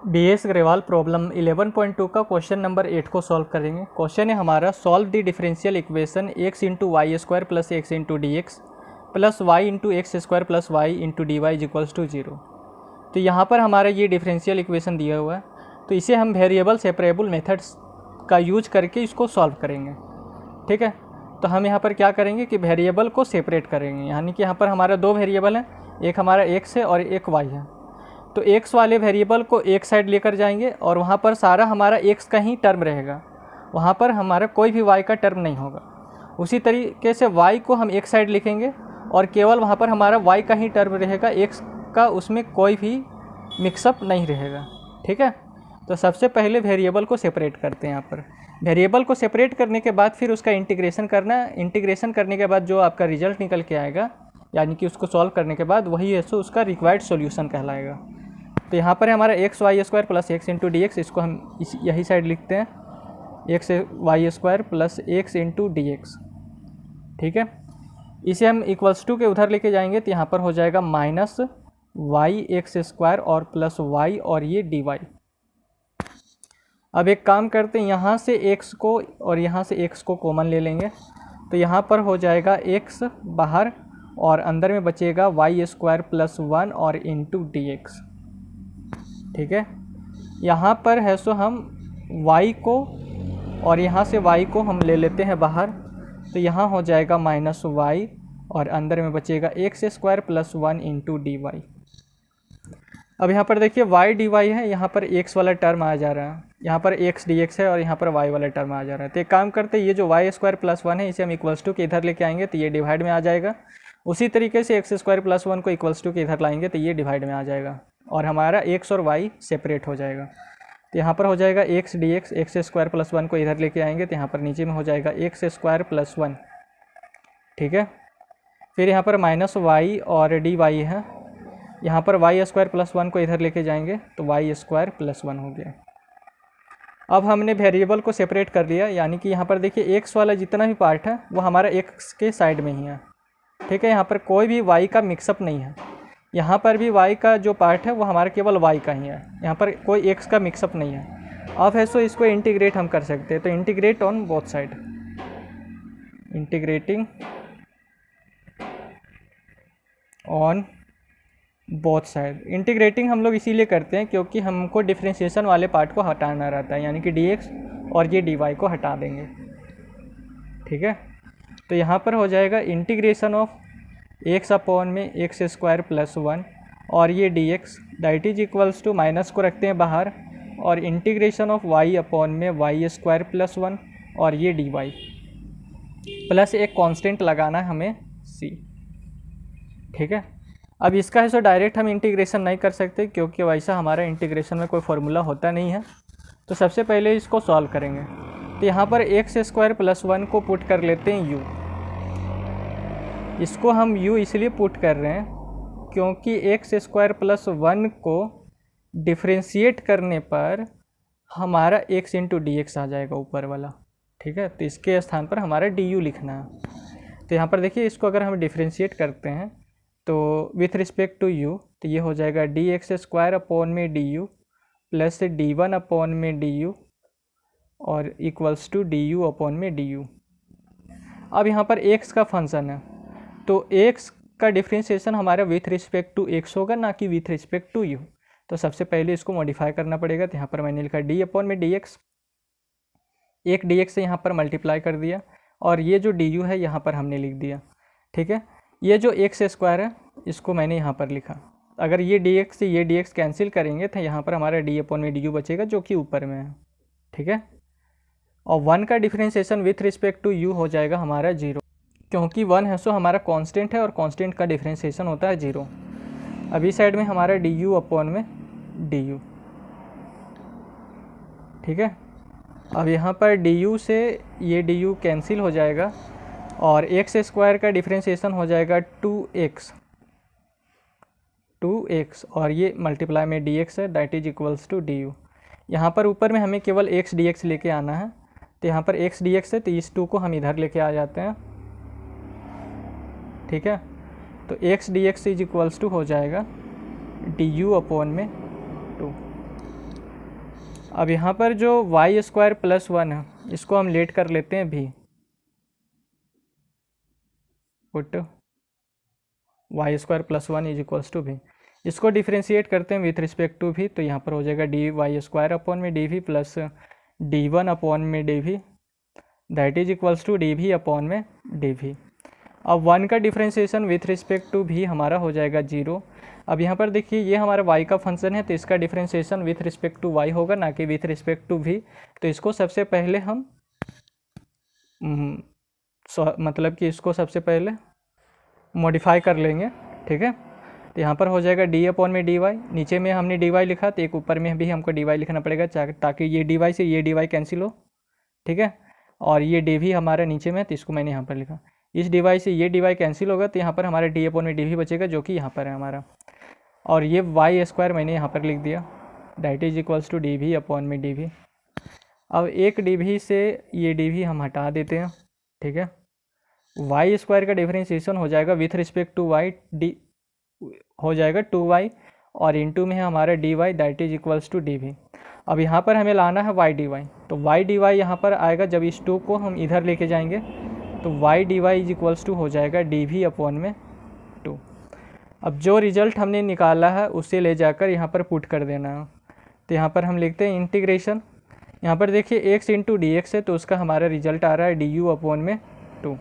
BS Agarwal problem 11.2 का question number 8 को solve करेंगे। क्वेश्चन है हमारा, solve the differential equation x into y square plus x into d x plus y into x square plus y into d y equals to 0। तो यहाँ पर हमारा ये डिफरेंशियल इक्वेशन दिया हुआ है, तो इसे हम वेरिएबल सेपरेबल मेथड्स का यूज करके इसको सॉल्व करेंगे। ठीक है, तो हम यहाँ पर क्या करेंगे कि वेरिएबल को सेपरेट करेंगे, यानी कि यहाँ पर हमारा दो वेरिएबल हैं, एक हमारा x है और एक y है। तो x वाले वेरिएबल को एक साइड लेकर जाएंगे और वहाँ पर सारा हमारा x का ही टर्म रहेगा, वहाँ पर हमारा कोई भी y का टर्म नहीं होगा। उसी तरीके से y को हम एक साइड लिखेंगे और केवल वहाँ पर हमारा y का ही टर्म रहेगा, x का उसमें कोई भी मिक्सअप नहीं रहेगा। ठीक है, तो सबसे पहले वेरिएबल को सेपरेट करते हैं। यहाँ पर वेरिएबल को सेपरेट करने के बाद फिर उसका इंटीग्रेशन करना है। इंटीग्रेशन करने के बाद जो आपका रिजल्ट निकल के आएगा, यानी कि उसको सॉल्व करने के बाद वही है सो उसका रिक्वायर्ड सॉल्यूशन कहलाएगा। तो यहाँ पर हमारा x y square plus x into d x, इसको हम यही साइड लिखते हैं, x y square plus x into d x. ठीक है, इसे हम इक्वल्स टू के उधर लेके जाएंगे तो यहाँ पर हो जाएगा माइनस वाई एक्स स्क्वायर और प्लस वाई और ये डी वाई। अब एक काम करते हैं, यहाँ से x को और यहाँ से x को कॉमन ले लेंगे, तो यहाँ पर हो जाएगा x बाहर और अंदर में बचेगा वाई स्क्वायर प्लस 1 और इंटू डी एक्स। ठीक है, यहाँ पर है सो हम y को और यहाँ से y को हम ले लेते हैं बाहर, तो यहाँ हो जाएगा माइनस वाई और अंदर में बचेगा x square plus 1 into d y. अब यहाँ पर देखिए y डी वाई है, यहाँ पर x वाला टर्म आ जा रहा है, यहाँ पर x डी एक्स है और यहाँ पर y वाला टर्म आ जा रहा है। तो एक काम करते हैं, ये जो वाई स्क्वायर प्लस 1 है इसे हम इक्वल्स टू के इधर लेके आएंगे तो ये डिवाइड में आ जाएगा। उसी तरीके से एक्स स्क्वायर प्लस 1 को इक्वल्स टू के इधर लाएंगे तो ये डिवाइड में आ जाएगा और हमारा x और y सेपरेट हो जाएगा। तो यहाँ पर हो जाएगा x D x, x square plus 1 को इधर लेके आएंगे तो यहाँ पर नीचे में हो जाएगा एक्स स्क्वायर प्लस 1। ठीक है, फिर यहाँ पर माइनस वाई और डी वाई है, यहाँ पर वाई स्क्वायर प्लस 1 को इधर लेके जाएंगे तो वाई स्क्वायर प्लस 1 हो गया। अब हमने वेरिएबल को सेपरेट कर लिया, यानी कि यहाँ पर देखिए x वाला जितना भी पार्ट है वो हमारा x के साइड में ही है। ठीक है, यहाँ पर कोई भी y का मिक्सअप नहीं है, यहाँ पर भी y का जो पार्ट है वो हमारा केवल y का ही है, यहाँ पर कोई x का मिक्सअप नहीं है। अब है सो इसको इंटीग्रेट हम कर सकते हैं, तो integrate on both side, integrating on both side. Integrating हम लोग इसीलिए करते हैं क्योंकि हमको डिफरेंशिएशन वाले पार्ट को हटाना रहता है, यानी कि dx और ये dy को हटा देंगे। ठीक है, तो यहाँ पर हो जाएगा इंटीग्रेशन ऑफ x अपॉन में एक्स स्क्वायर प्लस 1 और ये dx that is equals to minus को रखते हैं बाहर और इंटीग्रेशन ऑफ y अपॉन में वाई स्क्वायर प्लस 1 और ये dy प्लस एक कांस्टेंट लगाना है हमें c। ठीक है, अब इसका है सो डायरेक्ट हम इंटीग्रेशन नहीं कर सकते क्योंकि वैसा हमारा इंटीग्रेशन में कोई फार्मूला होता नहीं है। तो सबसे पहले इसको सॉल्व करेंगे, तो यहाँ पर एक्स स्क्वायर प्लस 1 को पुट कर लेते हैं u। इसको हम u इसलिए पुट कर रहे हैं क्योंकि एक्स स्क्वायर प्लस 1 को डिफ्रेंशिएट करने पर हमारा x इंटू डी एक्स आ जाएगा ऊपर वाला। ठीक है, तो इसके स्थान पर हमारा du लिखना है। तो यहाँ पर देखिए, इसको अगर हम डिफ्रेंशिएट करते हैं तो विथ रिस्पेक्ट टू u, तो ये हो जाएगा डी एक्स स्क्वायर अपॉन में d u plus D one upon में डी यू और equals to d u upon में डी यू। अब यहाँ पर x का फंक्शन है तो x का डिफ्रेंशिएशन हमारा विथ रिस्पेक्ट टू x होगा, ना कि विथ रिस्पेक्ट टू u। तो सबसे पहले इसको मॉडिफाई करना पड़ेगा, तो यहाँ पर मैंने लिखा d अपॉन में डी एक्स, एक डी एक्स से यहाँ पर मल्टीप्लाई कर दिया और ये जो डी यू है यहाँ पर हमने लिख दिया। ठीक है, ये जो एक्स स्क्वायर है इसको मैंने यहाँ पर लिखा। अगर ये डी एक्स से ये डी एक्स कैंसिल करेंगे तो यहाँ पर हमारा डी अपॉन में डी यू बचेगा जो कि ऊपर में है। ठीक है, और 1 का differentiation with respect to u हो जाएगा हमारा 0, क्योंकि 1 है सो हमारा कांस्टेंट है और कांस्टेंट का डिफरेंशिएशन होता है 0। अभी साइड में हमारा डी यू अपॉन में डी यू। ठीक है, अब यहाँ पर डी यू से ये डी यू कैंसिल हो जाएगा और एक्स स्क्वायर का डिफरेंशिएशन हो जाएगा 2x और ये मल्टीप्लाई में dx है that is equals to du। यहाँ पर ऊपर में हमें केवल x dx लेके आना है, तो यहाँ पर x dx है तो इस 2 को हम इधर लेके आ जाते हैं। ठीक है, तो x dx is equals to हो जाएगा du अपॉन में 2। अब यहाँ पर जो वाई स्क्वायर प्लस 1 है इसको हम लेट कर लेते हैं भी, put y square plus 1 is equals to v. इसको डिफ्रेंशिएट करते हैं विथ रिस्पेक्ट टू भी, तो यहाँ पर हो जाएगा डी वाई स्क्वायर अपॉन में D V plus D one upon में D V that is equals to D V upon में डी वी। अब 1 का डिफ्रेंशिएशन विथ रिस्पेक्ट टू भी हमारा हो जाएगा 0। अब यहाँ पर देखिए ये हमारा y का फंक्शन है तो इसका differentiation with respect to y होगा, ना कि विथ रिस्पेक्ट टू v। तो इसको सबसे पहले हम मतलब कि इसको सबसे पहले मॉडिफाई कर लेंगे, ठीक है। तो यहाँ पर हो जाएगा डी अपॉन में डी वाई, नीचे में हमने डी वाई लिखा तो एक ऊपर में भी हमको डी वाई लिखना पड़ेगा ताकि ये डी वाई से ये डी वाई कैंसिल हो, ठीक है। और ये डी भी हमारा नीचे में है तो इसको मैंने यहाँ पर लिखा। इस डी वाई से ये डी वाई कैंसिल होगा तो यहाँ पर हमारा डी अपॉन में डी भी बचेगा जो कि यहाँ पर है हमारा। और ये वाई स्क्वायर मैंने यहाँ पर लिख दिया that is equals to d v upon में डी भी। अब एक डी भी से ये डी भी हम हटा देते हैं, ठीक है। वाई स्क्वायर का डिफरेंशिएशन हो जाएगा with respect to y d हो जाएगा 2y और इनटू में है हमारा d y that is equals to D we. अब यहाँ पर हमें लाना है वाई डी वाई, तो वाई डी वाई यहाँ पर आएगा जब इस 2 को हम इधर लेके जाएंगे तो y d y is equals to हो जाएगा डी वी अपॉन में 2। अब जो रिजल्ट हमने निकाला है उसे ले जाकर यहाँ पर पुट कर देना है। तो यहाँ पर हम लिखते हैं इंटीग्रेशन, यहाँ पर देखिए x इंटू डी एक्स है तो उसका हमारा रिजल्ट आ रहा है डी यू अपॉन में 2।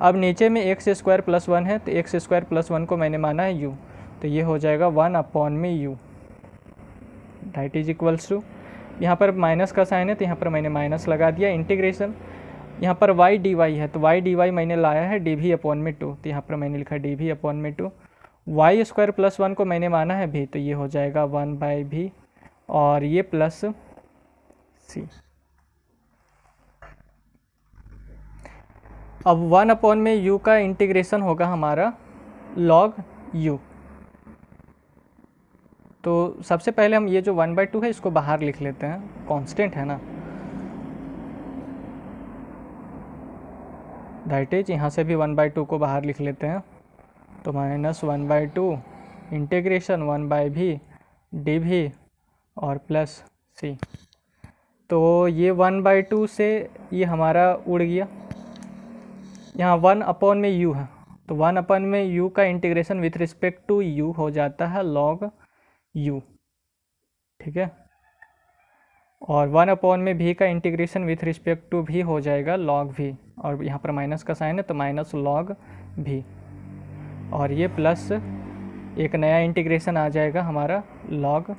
अब नीचे में एक्स स्क्वायर प्लस 1 है तो एक्स स्क्वायर प्लस 1 को मैंने माना है u, तो ये हो जाएगा 1 अपॉन में u that is equals to, यहाँ पर माइनस का साइन है तो यहाँ पर मैंने माइनस लगा दिया। इंटीग्रेशन यहाँ पर y dy है तो y dy मैंने लाया है डी भी अपॉन में 2, तो यहाँ पर मैंने लिखा डी भी अपॉन में 2। वाई स्क्वायर प्लस 1 को मैंने माना है भी, तो ये हो जाएगा 1 बाई भी और ये प्लस सी। अब 1 अपॉन में u का इंटीग्रेशन होगा हमारा log u। तो सबसे पहले हम ये जो 1/2 है इसको बाहर लिख लेते हैं, कांस्टेंट है ना, दैट इज यहाँ से भी 1/2 को बाहर लिख लेते हैं तो -1/2 इंटीग्रेशन 1 बाई भी डी भी और प्लस सी। तो ये 1/2 से ये हमारा उड़ गया, यहाँ 1 अपॉन में u है तो 1 अपॉन में u का integration with respect to u हो जाता है log u, ठीक है। और 1 अपॉन में v का integration with respect to v हो जाएगा log v, और यहाँ पर माइनस का साइन है तो माइनस log v, और ये प्लस एक नया इंटीग्रेशन आ जाएगा हमारा log